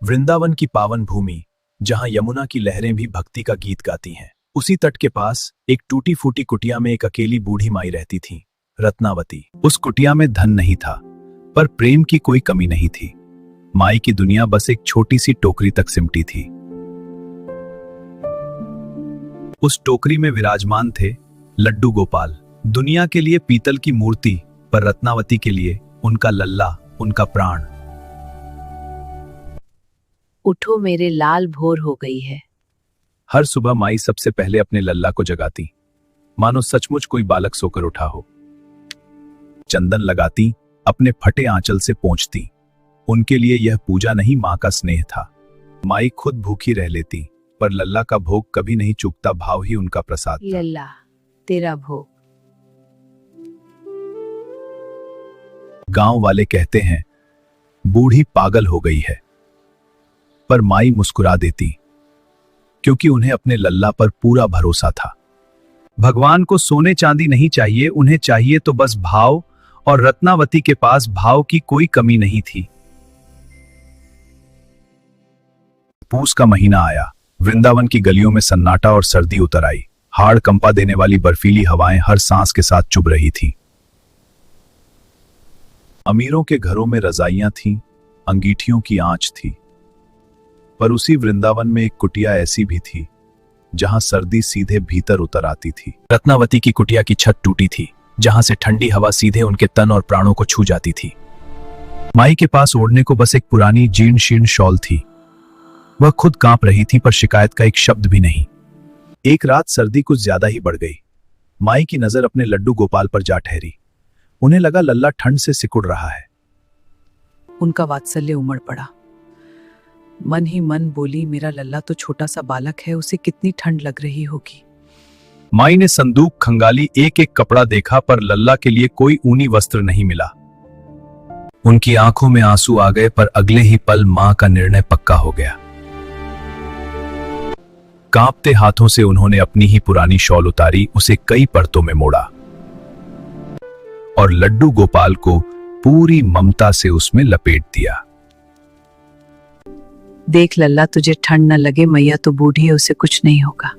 वृंदावन की पावन भूमि, जहां यमुना की लहरें भी भक्ति का गीत गाती हैं। उसी तट के पास एक टूटी फूटी कुटिया में एक अकेली बूढ़ी माई रहती थी, रत्नावती। उस कुटिया में धन नहीं था, पर प्रेम की कोई कमी नहीं थी। माई की दुनिया बस एक छोटी सी टोकरी तक सिमटी थी। उस टोकरी में विराजमान थे लड्डू गोपाल, दुनिया के लिए पीतल की मूर्ति, पर रत्नावती के लिए उनका लल्ला, उनका प्राण। उठो मेरे लाल, भोर हो गई है। हर सुबह माई सबसे पहले अपने लल्ला को जगाती, मानो सचमुच कोई बालक सोकर उठा हो। चंदन लगाती, अपने फटे आंचल से पोंछती। उनके लिए यह पूजा नहीं, मां का स्नेह था। माई खुद भूखी रह लेती, पर लल्ला का भोग कभी नहीं चूकता, भाव ही उनका प्रसाद था। लल्ला, तेरा भोग। गांव वाले कहते हैं बूढ़ी पागल हो गई है, पर माई मुस्कुरा देती, क्योंकि उन्हें अपने लल्ला पर पूरा भरोसा था। भगवान को सोने चांदी नहीं चाहिए, उन्हें चाहिए तो बस भाव, और रत्नावती के पास भाव की कोई कमी नहीं थी। पूस का महीना आया। वृंदावन की गलियों में सन्नाटा और सर्दी उतर आई। हाड़ कंपा देने वाली बर्फीली हवाएं हर सांस के साथ चुभ रही थीं। अमीरों के घरों में रजाइयां थीं, अंगीठियों की आंच थी, पर उसी वृंदावन में एक कुटिया ऐसी भी थी जहां सर्दी सीधे भीतर उतर आती थी। रत्नावती की कुटिया की छत टूटी थी, जहां से ठंडी हवा सीधे उनके तन और प्राणों को छू जाती थी। माई के पास ओढ़ने को बस एक पुरानी जीर्ण शीर्ण शॉल थी। वह खुद कांप रही थी, पर शिकायत का एक शब्द भी नहीं। एक रात सर्दी कुछ ज्यादा ही बढ़ गई। माई की नजर अपने लड्डू गोपाल पर जा ठहरी। उन्हें लगा लल्ला ठंड से सिकुड़ रहा है। उनका वात्सल्य उमड़ पड़ा। मन ही मन बोली, मेरा लल्ला तो छोटा सा बालक है, उसे कितनी ठंड लग रही होगी। माई ने संदूक खंगाली, एक एक कपड़ा देखा, पर लल्ला के लिए कोई ऊनी वस्त्र नहीं मिला। उनकी आंखों में आंसू आ गए, पर अगले ही पल मां का निर्णय पक्का हो गया। कांपते हाथों से उन्होंने अपनी ही पुरानी शॉल उतारी, उसे कई परतों में मोड़ा और लड्डू गोपाल को पूरी ममता से उसमें लपेट दिया। देख लल्ला, तुझे ठंड न लगे, मैया तो बूढ़ी है, उसे कुछ नहीं होगा।